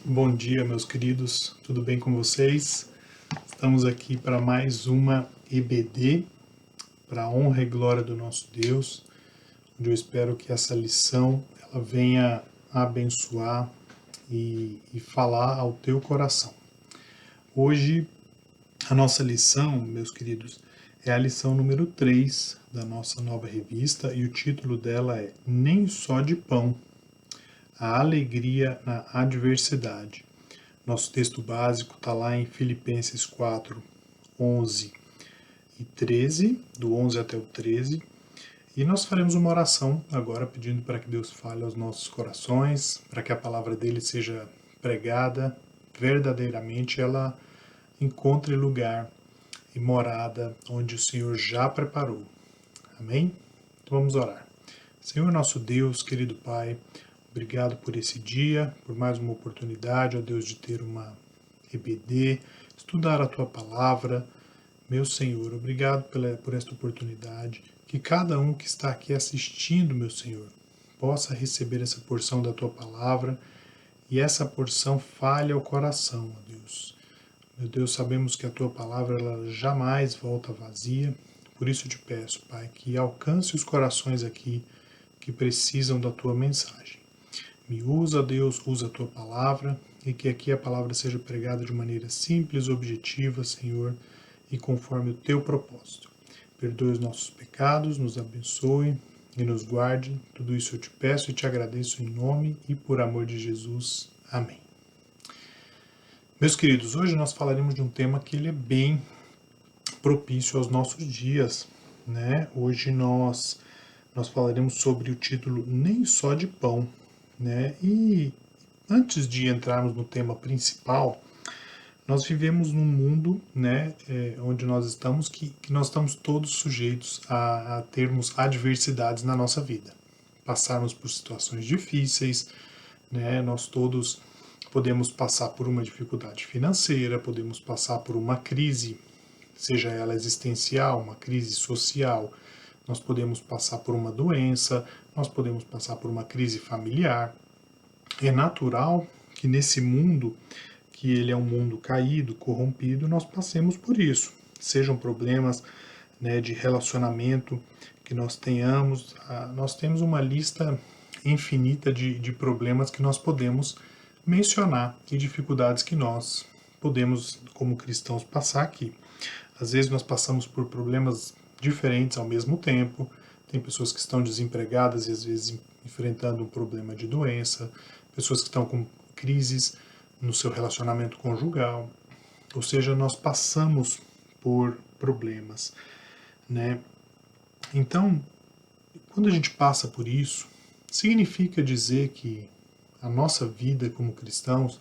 Bom dia, meus queridos, tudo bem com vocês? Estamos aqui para mais uma EBD, para a honra e glória do nosso Deus, onde eu espero que essa lição ela venha abençoar e falar ao teu coração. Hoje, a nossa lição, meus queridos, é a lição número 3 da nossa nova revista e o título dela é Nem Só de Pão, a alegria na adversidade. Nosso texto básico está lá em Filipenses 4, 11 e 13, do 11 até o 13. E nós faremos uma oração agora pedindo para que Deus fale aos nossos corações, para que a palavra dele seja pregada verdadeiramente, ela encontre lugar e morada onde o Senhor já preparou. Amém? Então vamos orar. Senhor nosso Deus, querido Pai, obrigado por esse dia, por mais uma oportunidade, ó Deus, de ter uma EBD, estudar a Tua Palavra. Meu Senhor, obrigado por esta oportunidade. Que cada um que está aqui assistindo, meu Senhor, possa receber essa porção da Tua Palavra e essa porção fale ao coração, ó Deus. Meu Deus, sabemos que a Tua Palavra ela jamais volta vazia, por isso eu te peço, Pai, que alcance os corações aqui que precisam da Tua mensagem. Me usa, Deus, usa a Tua Palavra e que aqui a palavra seja pregada de maneira simples, objetiva, Senhor, e conforme o Teu propósito. Perdoe os nossos pecados, nos abençoe e nos guarde. Tudo isso eu te peço e te agradeço em nome e por amor de Jesus. Amém. Meus queridos, hoje nós falaremos de um tema que ele é bem propício aos nossos dias, né? Hoje nós falaremos sobre o título Nem Só de Pão, né? E antes de entrarmos no tema principal, nós vivemos num mundo, né, onde nós estamos, que nós estamos todos sujeitos a termos adversidades na nossa vida, passarmos por situações difíceis, né? Nós todos podemos passar por uma dificuldade financeira, podemos passar por uma crise, seja ela existencial, uma crise social, nós podemos passar por uma doença, nós podemos passar por uma crise familiar. É natural que nesse mundo, que ele é um mundo caído, corrompido, nós passemos por isso. Sejam problemas, né, de relacionamento que nós tenhamos, nós temos uma lista infinita de problemas que nós podemos mencionar e dificuldades que nós podemos, como cristãos, passar aqui. Às vezes nós passamos por problemas diferentes ao mesmo tempo. Tem pessoas que estão desempregadas e às vezes enfrentando um problema de doença, pessoas que estão com crises no seu relacionamento conjugal. Ou seja, nós passamos por problemas, né? Então, quando a gente passa por isso, significa dizer que a nossa vida como cristãos,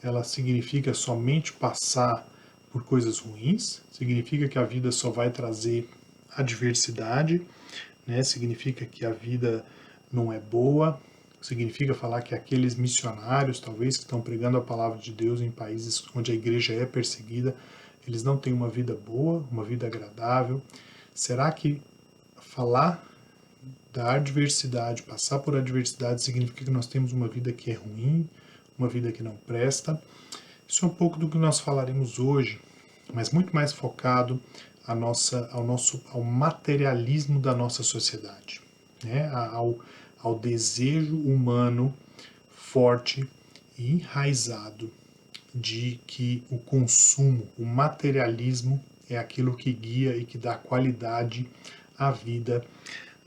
ela significa somente passar por coisas ruins, significa que a vida só vai trazer adversidade, né? Significa que a vida não é boa, significa falar que aqueles missionários, talvez, que estão pregando a palavra de Deus em países onde a igreja é perseguida, eles não têm uma vida boa, uma vida agradável. Será que falar da adversidade, passar por adversidade, significa que nós temos uma vida que é ruim, uma vida que não presta? Isso é um pouco do que nós falaremos hoje, mas muito mais focado ao materialismo da nossa sociedade, né? ao desejo humano forte e enraizado de que o consumo, o materialismo é aquilo que guia e que dá qualidade à vida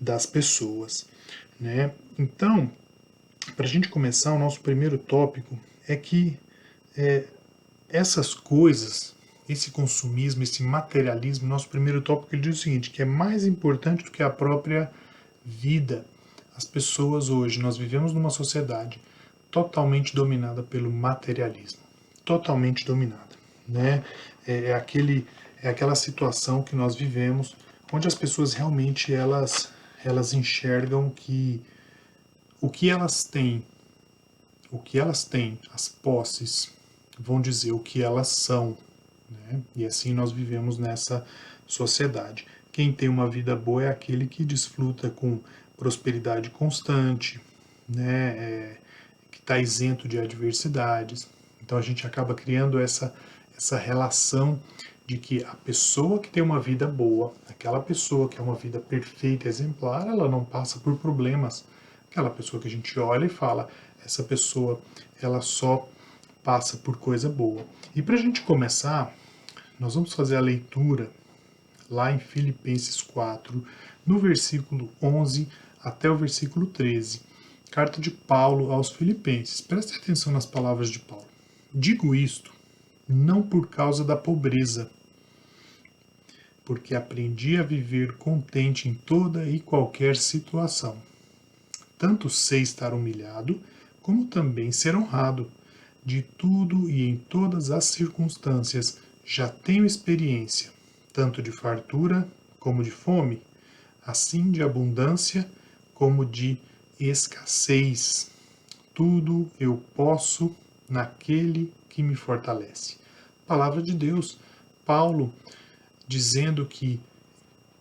das pessoas, né? Então, para a gente começar, o nosso primeiro tópico é que essas coisas, esse consumismo, esse materialismo, nosso primeiro tópico ele diz o seguinte, que é mais importante do que a própria vida. As pessoas hoje, nós vivemos numa sociedade totalmente dominada pelo materialismo, totalmente dominada, né? É aquela situação que nós vivemos, onde as pessoas realmente elas enxergam que o que elas têm, as posses, vão dizer o que elas são, né? E assim nós vivemos nessa sociedade. Quem tem uma vida boa é aquele que desfruta com prosperidade constante, né? Que está isento de adversidades. Então a gente acaba criando essa relação de que a pessoa que tem uma vida boa, aquela pessoa que é uma vida perfeita, exemplar, ela não passa por problemas. Aquela pessoa que a gente olha e fala, essa pessoa, ela só passa por coisa boa. E para a gente começar, nós vamos fazer a leitura lá em Filipenses 4, no versículo 11 até o versículo 13. Carta de Paulo aos Filipenses. Preste atenção nas palavras de Paulo. Digo isto não por causa da pobreza, porque aprendi a viver contente em toda e qualquer situação. Tanto sei estar humilhado, como também ser honrado. De tudo e em todas as circunstâncias já tenho experiência, tanto de fartura como de fome, assim de abundância como de escassez. Tudo eu posso naquele que me fortalece. Palavra de Deus. Paulo dizendo que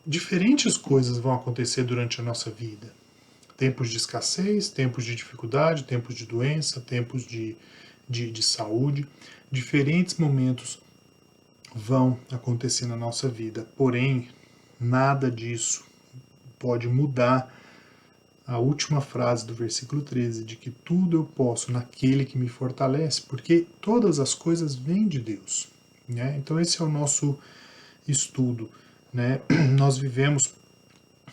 diferentes coisas vão acontecer durante a nossa vida. Tempos de escassez, tempos de dificuldade, tempos de doença, tempos de saúde. Diferentes momentos vão acontecer na nossa vida. Porém, nada disso pode mudar a última frase do versículo 13, de que tudo eu posso naquele que me fortalece, porque todas as coisas vêm de Deus. Né? Então esse é o nosso estudo. Né? Nós vivemos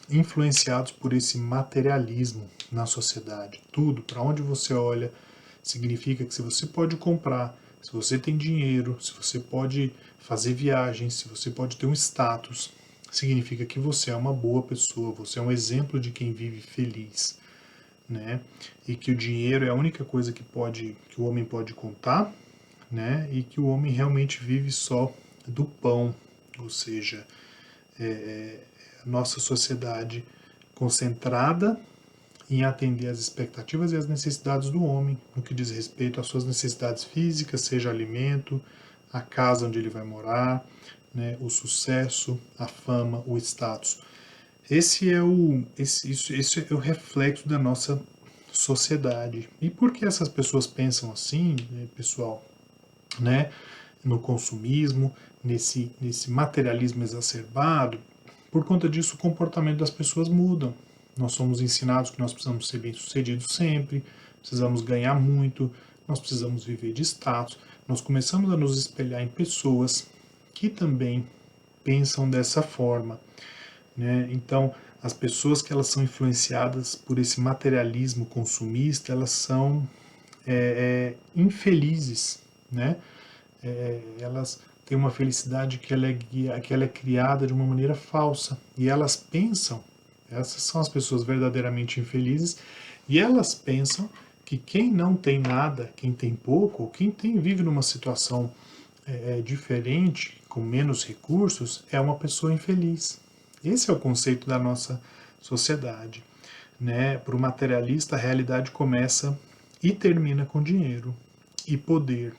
influenciados por esse materialismo na sociedade. Tudo, para onde você olha, significa que se você pode comprar, se você tem dinheiro, se você pode fazer viagens, se você pode ter um status, significa que você é uma boa pessoa, você é um exemplo de quem vive feliz, né? E que o dinheiro é a única coisa que o homem pode contar, né? E que o homem realmente vive só do pão, ou seja, a nossa sociedade concentrada em atender às expectativas e às necessidades do homem, no que diz respeito às suas necessidades físicas, seja alimento, a casa onde ele vai morar, né, o sucesso, a fama, o status. Esse é o reflexo da nossa sociedade. E por que essas pessoas pensam assim, né, pessoal? Né, no consumismo, nesse materialismo exacerbado, por conta disso o comportamento das pessoas muda. Nós somos ensinados que nós precisamos ser bem-sucedidos sempre, precisamos ganhar muito, nós precisamos viver de status. Nós começamos a nos espelhar em pessoas que também pensam dessa forma. Né? Então, as pessoas que elas são influenciadas por esse materialismo consumista, elas são infelizes, né? Elas têm uma felicidade que ela é criada de uma maneira falsa, e elas pensam, essas são as pessoas verdadeiramente infelizes, e elas pensam que quem não tem nada, quem tem pouco, ou quem vive numa situação diferente, com menos recursos, é uma pessoa infeliz. Esse é o conceito da nossa sociedade. Né? Para o materialista, a realidade começa e termina com dinheiro e poder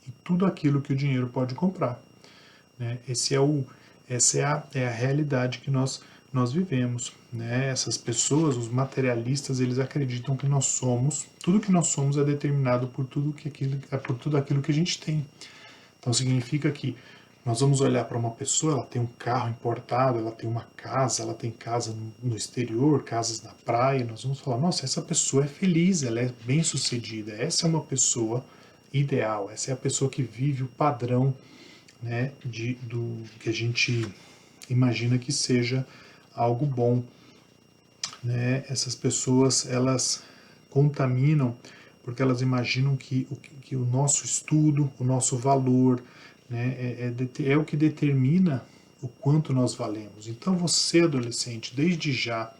e tudo aquilo que o dinheiro pode comprar. Né? Essa é a realidade que nós vivemos. Né? Essas pessoas, os materialistas, eles acreditam que nós somos, tudo que nós somos é determinado por tudo aquilo que a gente tem. Então significa que nós vamos olhar para uma pessoa, ela tem um carro importado, ela tem uma casa, ela tem casa no exterior, casas na praia, nós vamos falar, nossa, essa pessoa é feliz, ela é bem-sucedida, essa é uma pessoa ideal, essa é a pessoa que vive o padrão, né, do que a gente imagina que seja algo bom. Né? Essas pessoas, elas contaminam porque elas imaginam que o nosso estudo, o nosso valor, né, é o que determina o quanto nós valemos. Então você, adolescente, desde já,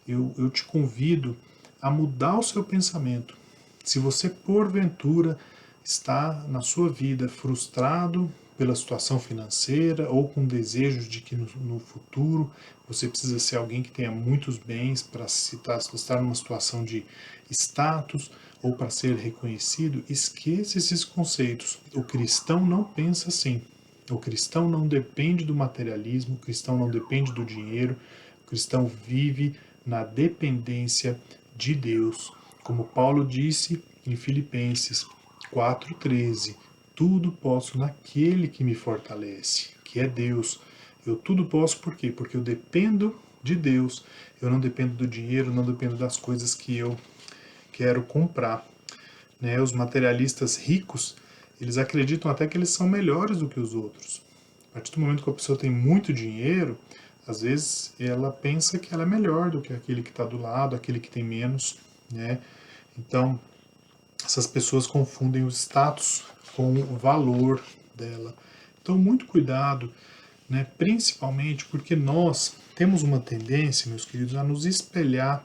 eu te convido a mudar o seu pensamento. Se você, porventura, está na sua vida frustrado pela situação financeira ou com desejos de que no futuro você precisa ser alguém que tenha muitos bens para estar numa situação de status ou para ser reconhecido, esqueça esses conceitos. O cristão não pensa assim. O cristão não depende do materialismo, o cristão não depende do dinheiro, o cristão vive na dependência de Deus. Como Paulo disse em Filipenses 4,13. Tudo posso naquele que me fortalece, que é Deus. Eu tudo posso por quê? Porque eu dependo de Deus. Eu não dependo do dinheiro, não dependo das coisas que eu quero comprar. Né? Os materialistas ricos, eles acreditam até que eles são melhores do que os outros. A partir do momento que a pessoa tem muito dinheiro, às vezes ela pensa que ela é melhor do que aquele que está do lado, aquele que tem menos, né? Então, essas pessoas confundem o status com o valor dela. Então, muito cuidado, né? Principalmente porque nós temos uma tendência, meus queridos, a nos espelhar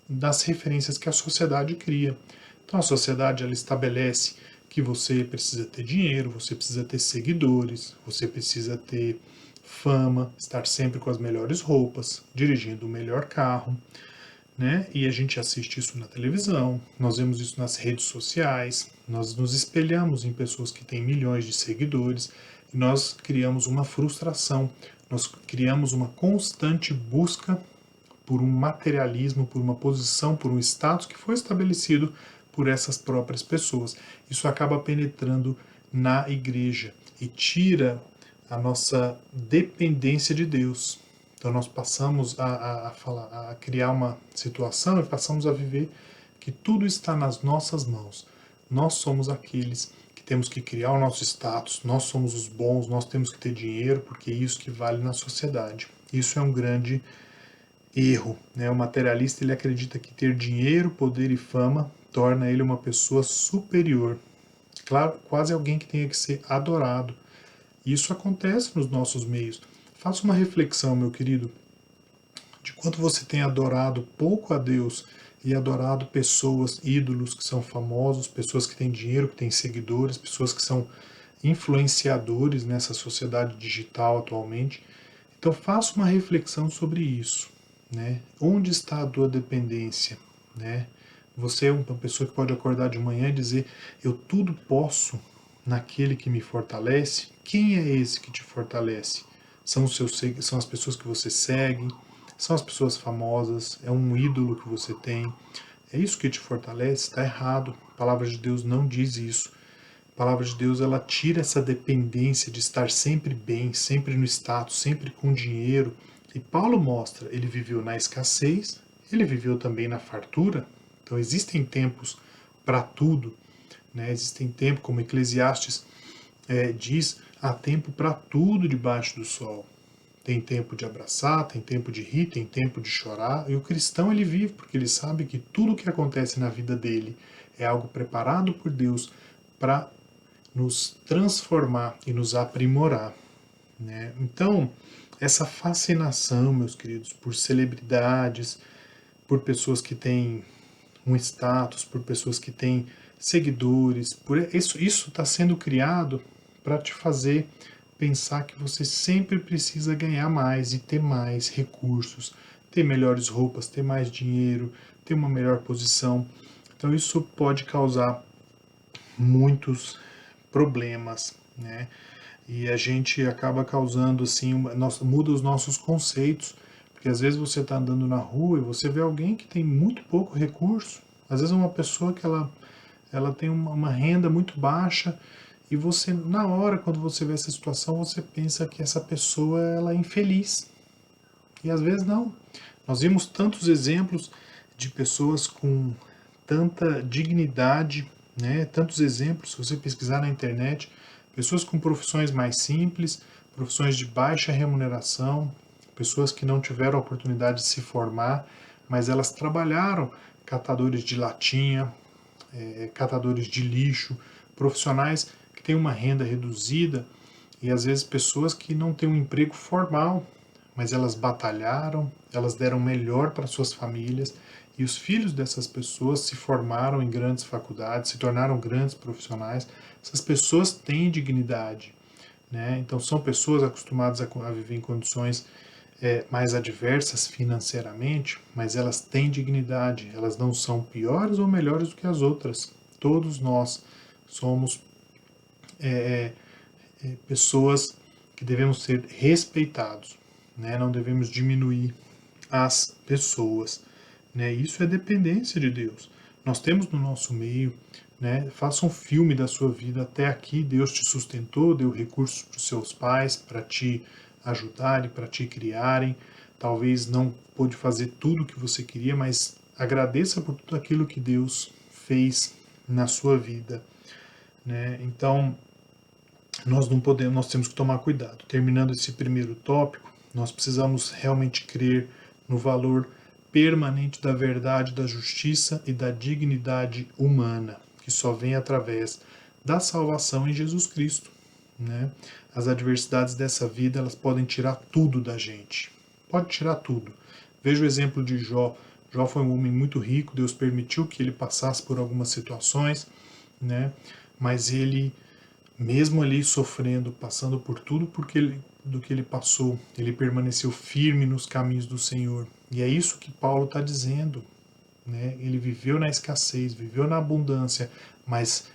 das referências que a sociedade cria. Então, a sociedade ela estabelece que você precisa ter dinheiro, você precisa ter seguidores, você precisa ter fama, estar sempre com as melhores roupas, dirigindo o melhor carro, né? E a gente assiste isso na televisão, nós vemos isso nas redes sociais, nós nos espelhamos em pessoas que têm milhões de seguidores e nós criamos uma frustração, nós criamos uma constante busca por um materialismo, por uma posição, por um status que foi estabelecido por essas próprias pessoas. Isso acaba penetrando na igreja e tira a nossa dependência de Deus. Então nós passamos a criar uma situação e passamos a viver que tudo está nas nossas mãos. Nós somos aqueles que temos que criar o nosso status, nós somos os bons, nós temos que ter dinheiro, porque é isso que vale na sociedade. Isso é um grande erro, né? O materialista ele acredita que ter dinheiro, poder e fama torna ele uma pessoa superior. Claro, quase alguém que tenha que ser adorado. Isso acontece nos nossos meios. Faça uma reflexão, meu querido, de quanto você tem adorado pouco a Deus e adorado pessoas, ídolos que são famosos, pessoas que têm dinheiro, que têm seguidores, pessoas que são influenciadores nessa sociedade digital atualmente. Então faça uma reflexão sobre isso, né? Onde está a tua dependência, né? Você é uma pessoa que pode acordar de manhã e dizer: eu tudo posso naquele que me fortalece. Quem é esse que te fortalece? São as pessoas que você segue, são as pessoas famosas, é um ídolo que você tem. É isso que te fortalece? Está errado. A palavra de Deus não diz isso. A palavra de Deus ela tira essa dependência de estar sempre bem, sempre no status, sempre com dinheiro. E Paulo mostra, ele viveu na escassez, ele viveu também na fartura. Então existem tempos para tudo, né? Existem tempos, como Eclesiastes diz, há tempo para tudo debaixo do sol. Tem tempo de abraçar, tem tempo de rir, tem tempo de chorar. E o cristão ele vive porque ele sabe que tudo que acontece na vida dele é algo preparado por Deus para nos transformar e nos aprimorar, né? Então, essa fascinação, meus queridos, por celebridades, por pessoas que têm um status, por pessoas que têm seguidores, por isso está sendo criado para te fazer pensar que você sempre precisa ganhar mais e ter mais recursos, ter melhores roupas, ter mais dinheiro, ter uma melhor posição. Então isso pode causar muitos problemas, né? E a gente acaba causando assim, muda os nossos conceitos, porque às vezes você está andando na rua e você vê alguém que tem muito pouco recurso, às vezes é uma pessoa que ela tem uma renda muito baixa e você, na hora, quando você vê essa situação, você pensa que essa pessoa ela é infeliz. E às vezes não. Nós vimos tantos exemplos de pessoas com tanta dignidade, né? Tantos exemplos, se você pesquisar na internet, pessoas com profissões mais simples, profissões de baixa remuneração, pessoas que não tiveram a oportunidade de se formar, mas elas trabalharam, catadores de latinha, catadores de lixo, profissionais que têm uma renda reduzida e às vezes pessoas que não têm um emprego formal, mas elas batalharam, elas deram melhor para suas famílias e os filhos dessas pessoas se formaram em grandes faculdades, se tornaram grandes profissionais. Essas pessoas têm dignidade, né? Então são pessoas acostumadas a viver em condições mais adversas financeiramente, mas elas têm dignidade, elas não são piores ou melhores do que as outras. Todos nós somos pessoas que devemos ser respeitados, né? Não devemos diminuir as pessoas, né? Isso é dependência de Deus. Nós temos no nosso meio né? Faça um filme da sua vida. Até aqui Deus te sustentou, deu recursos para os seus pais para te ajudarem, para te criarem. Talvez não pôde fazer tudo o que você queria, mas agradeça por tudo aquilo que Deus fez na sua vida, né? Então, nós não podemos, nós temos que tomar cuidado. Terminando esse primeiro tópico, nós precisamos realmente crer no valor permanente da verdade, da justiça e da dignidade humana, que só vem através da salvação em Jesus Cristo, né? As adversidades dessa vida, elas podem tirar tudo da gente. Pode tirar tudo. Veja o exemplo de Jó. Jó foi um homem muito rico, Deus permitiu que ele passasse por algumas situações, né? Mas ele, mesmo ali sofrendo, passando por tudo do que ele passou, ele permaneceu firme nos caminhos do Senhor. E é isso que Paulo está dizendo, né? Ele viveu na escassez, viveu na abundância, mas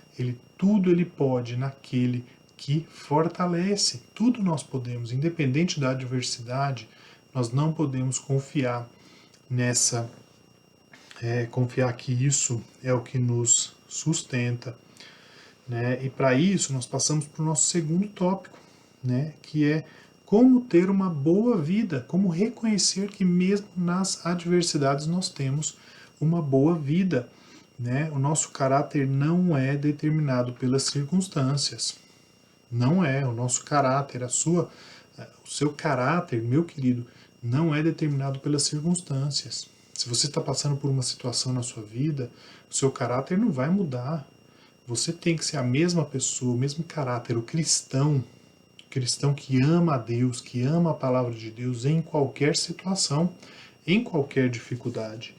tudo ele pode naquele que fortalece. Tudo nós podemos, independente da adversidade, nós não podemos confiar nessa, confiar que isso é o que nos sustenta, né? E para isso nós passamos para o nosso segundo tópico, né? Que é como ter uma boa vida, como reconhecer que mesmo nas adversidades nós temos uma boa vida, né? O nosso caráter não é determinado pelas circunstâncias, não é. O nosso caráter, o seu caráter, meu querido, não é determinado pelas circunstâncias. Se você está passando por uma situação na sua vida, o seu caráter não vai mudar. Você tem que ser a mesma pessoa, o mesmo caráter, o cristão que ama a Deus, que ama a palavra de Deus em qualquer situação, em qualquer dificuldade,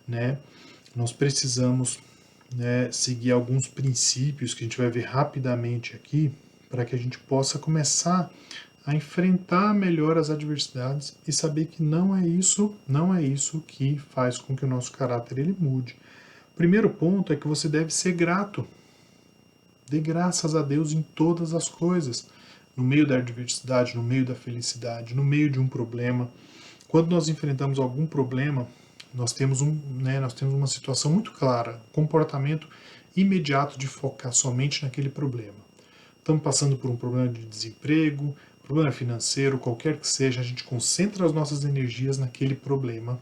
né? Nós precisamos, né, seguir alguns princípios que a gente vai ver rapidamente aqui, para que a gente possa começar a enfrentar melhor as adversidades e saber que não é isso que faz com que o nosso caráter ele mude. O primeiro ponto é que você deve ser grato. Dê graças a Deus em todas as coisas, no meio da adversidade, no meio da felicidade, no meio de um problema. Quando nós enfrentamos algum problema, nós temos uma situação muito clara, comportamento imediato de focar somente naquele problema. Estamos passando por um problema de desemprego, problema financeiro, qualquer que seja, a gente concentra as nossas energias naquele problema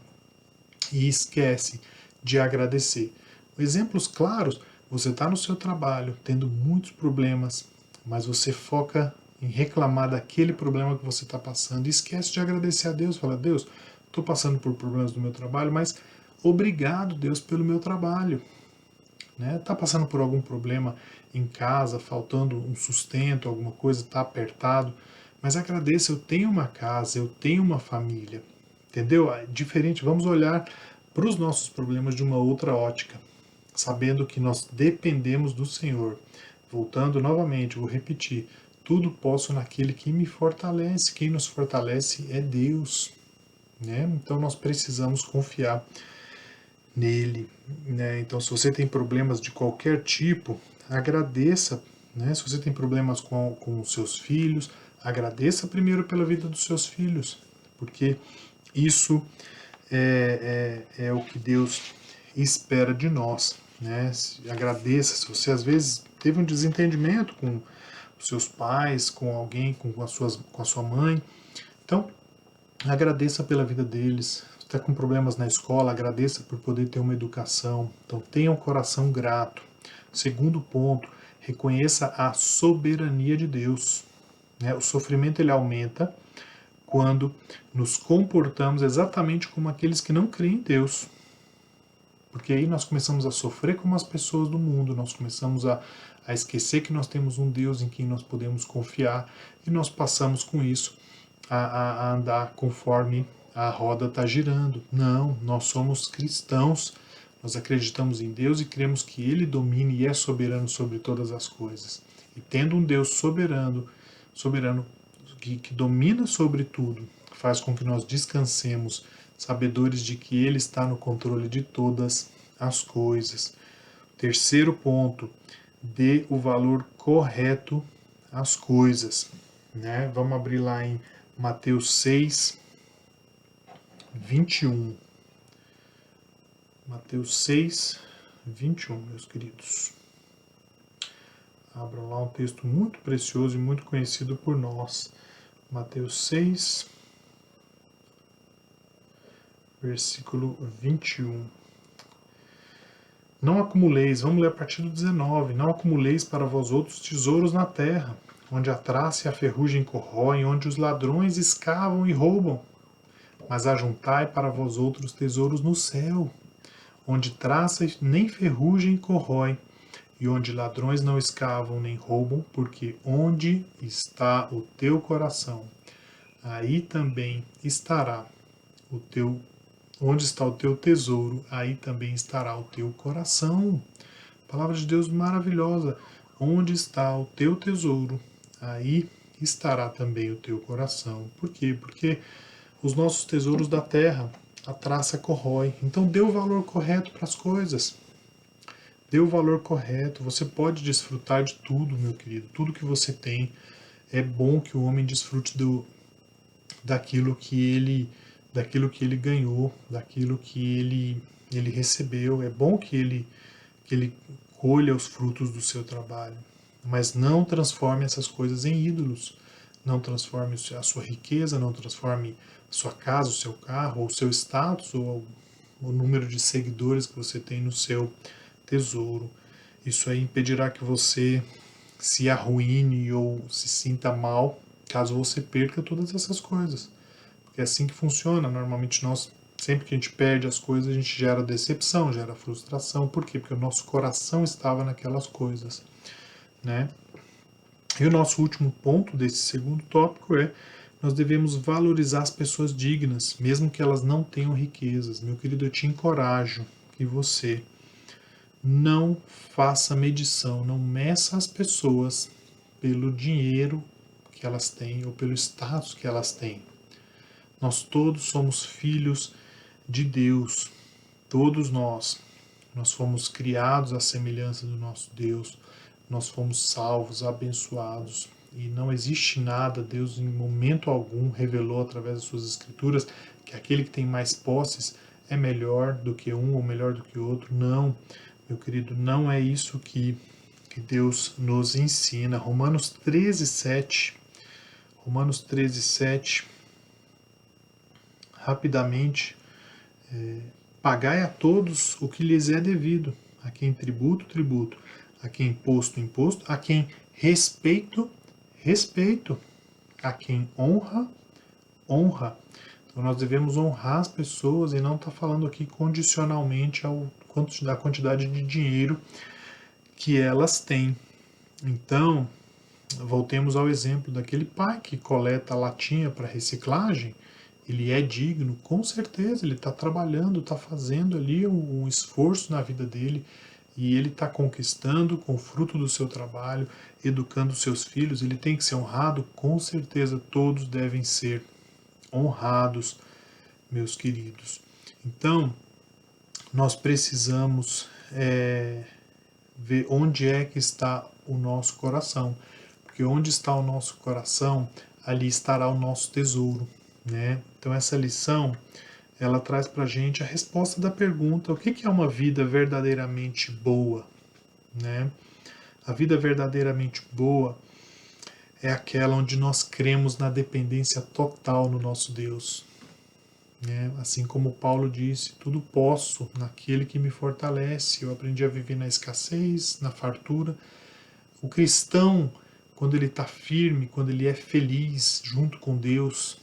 e esquece de agradecer. Exemplos claros: você está no seu trabalho, tendo muitos problemas, mas você foca em reclamar daquele problema que você está passando e esquece de agradecer a Deus. Fala: Deus, estou passando por problemas no meu trabalho, mas obrigado, Deus, pelo meu trabalho. Está passando por algum problema em casa, faltando um sustento, alguma coisa, está apertado, mas agradeça, eu tenho uma casa, eu tenho uma família, entendeu? É diferente, vamos olhar para os nossos problemas de uma outra ótica, sabendo que nós dependemos do Senhor. Voltando novamente, vou repetir, tudo posso naquele que me fortalece, quem nos fortalece é Deus, né? Então nós precisamos confiar nele, né? Então, se você tem problemas de qualquer tipo, agradeça, né? Se você tem problemas com os seus filhos, agradeça primeiro pela vida dos seus filhos, porque isso é o que Deus espera de nós, né? Agradeça. Se você às vezes teve um desentendimento com os seus pais, com alguém, com a sua mãe, então agradeça pela vida deles. Está com problemas na escola, agradeça por poder ter uma educação. Então tenha um coração grato. Segundo ponto, reconheça a soberania de Deus, né? O sofrimento ele aumenta quando nos comportamos exatamente como aqueles que não creem em Deus. Porque aí nós começamos a sofrer como as pessoas do mundo, nós começamos a esquecer que nós temos um Deus em quem nós podemos confiar e nós passamos com isso a andar conforme a roda está girando. Não, nós somos cristãos, nós acreditamos em Deus e cremos que Ele domina e é soberano sobre todas as coisas. E tendo um Deus soberano que domina sobre tudo, faz com que nós descansemos, sabedores de que Ele está no controle de todas as coisas. Terceiro ponto, dê o valor correto às coisas, né? Vamos abrir lá em Mateus 6, 21. Mateus 6, 21, meus queridos. Abram lá um texto muito precioso e muito conhecido por nós. Mateus 6, versículo 21. Não acumuleis, vamos ler a partir do 19. Não acumuleis para vós outros tesouros na terra, onde a traça e a ferrugem corroem, onde os ladrões escavam e roubam. Mas ajuntai para vós outros tesouros no céu, onde traça nem ferrugem corrói, e onde ladrões não escavam nem roubam, porque onde está o teu coração, aí também estará o teu. Onde está o teu tesouro, aí também estará o teu coração. Palavra de Deus maravilhosa. Onde está o teu tesouro, aí estará também o teu coração. Por quê? Porque os nossos tesouros da terra, a traça corrói. Então dê o valor correto para as coisas. Dê o valor correto. Você pode desfrutar de tudo, meu querido. Tudo que você tem. É bom que o homem desfrute daquilo que ele ganhou, daquilo que ele recebeu. É bom que ele colha os frutos do seu trabalho. Mas não transforme essas coisas em ídolos. Não transforme a sua riqueza, não transforme a sua casa, o seu carro, ou o seu status, ou o número de seguidores que você tem no seu tesouro. Isso aí impedirá que você se arruine ou se sinta mal caso você perca todas essas coisas. Porque é assim que funciona. Normalmente sempre que a gente perde as coisas, a gente gera decepção, gera frustração. Por quê? Porque o nosso coração estava naquelas coisas, né? E o nosso último ponto desse segundo tópico é: nós devemos valorizar as pessoas dignas, mesmo que elas não tenham riquezas. Meu querido, eu te encorajo que você não faça medição, não meça as pessoas pelo dinheiro que elas têm ou pelo status que elas têm. Nós todos somos filhos de Deus, todos nós. Nós fomos criados à semelhança do nosso Deus, nós fomos salvos, abençoados, e não existe nada, Deus em momento algum revelou através das suas escrituras que aquele que tem mais posses é melhor do que um ou melhor do que outro. Não, meu querido, não é isso que Deus nos ensina. Romanos 13:7, Romanos 13:7, rapidamente: pagai a todos o que lhes é devido, a quem tributo, tributo, a quem imposto, imposto, a quem respeito, respeito, a quem honra, honra. Então nós devemos honrar as pessoas e não estar falando aqui condicionalmente da quantidade de dinheiro que elas têm. Então, voltemos ao exemplo daquele pai que coleta latinha para reciclagem. Ele é digno, com certeza, ele está trabalhando, está fazendo ali um esforço na vida dele, e ele está conquistando com o fruto do seu trabalho, educando seus filhos. Ele tem que ser honrado, com certeza todos devem ser honrados, meus queridos. Então, nós precisamos ver onde é que está o nosso coração, porque onde está o nosso coração, ali estará o nosso tesouro, né? Então essa lição, ela traz para a gente a resposta da pergunta: o que é uma vida verdadeiramente boa, né? A vida verdadeiramente boa é aquela onde nós cremos na dependência total no nosso Deus, né? Assim como Paulo disse: tudo posso naquele que me fortalece. Eu aprendi a viver na escassez, na fartura. O cristão, quando ele está firme, quando ele é feliz junto com Deus,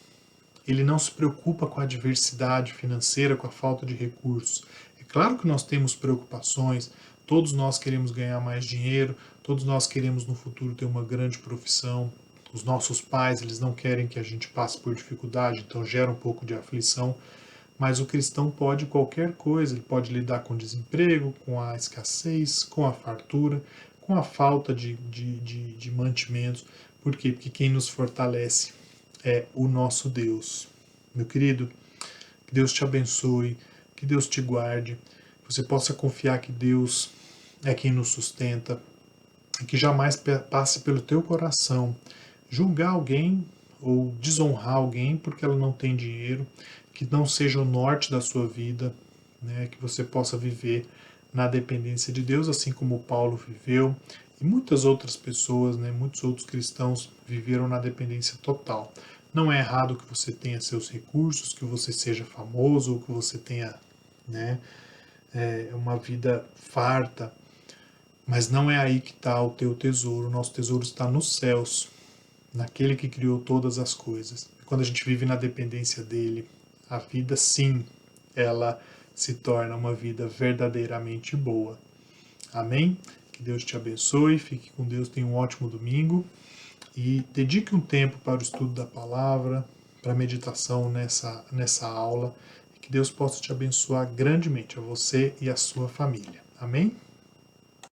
ele não se preocupa com a adversidade financeira, com a falta de recursos. É claro que nós temos preocupações, todos nós queremos ganhar mais dinheiro, todos nós queremos no futuro ter uma grande profissão. Os nossos pais, eles não querem que a gente passe por dificuldade, então gera um pouco de aflição. Mas o cristão pode qualquer coisa, ele pode lidar com o desemprego, com a escassez, com a fartura, com a falta de mantimentos. Por quê? Porque quem nos fortalece é o nosso Deus. Meu querido, que Deus te abençoe, que Deus te guarde, que você possa confiar que Deus é quem nos sustenta, e que jamais passe pelo teu coração julgar alguém ou desonrar alguém porque ela não tem dinheiro, que não seja o norte da sua vida, né? Que você possa viver na dependência de Deus, assim como Paulo viveu, E muitas outras pessoas, né, muitos outros cristãos viveram na dependência total. Não é errado que você tenha seus recursos, que você seja famoso, ou que você tenha, né, uma vida farta, mas não é aí que está o teu tesouro. O nosso tesouro está nos céus, naquele que criou todas as coisas. E quando a gente vive na dependência dele, a vida, sim, ela se torna uma vida verdadeiramente boa. Amém? Que Deus te abençoe, fique com Deus, tenha um ótimo domingo e dedique um tempo para o estudo da palavra, para a meditação nessa aula, e que Deus possa te abençoar grandemente, a você e a sua família. Amém?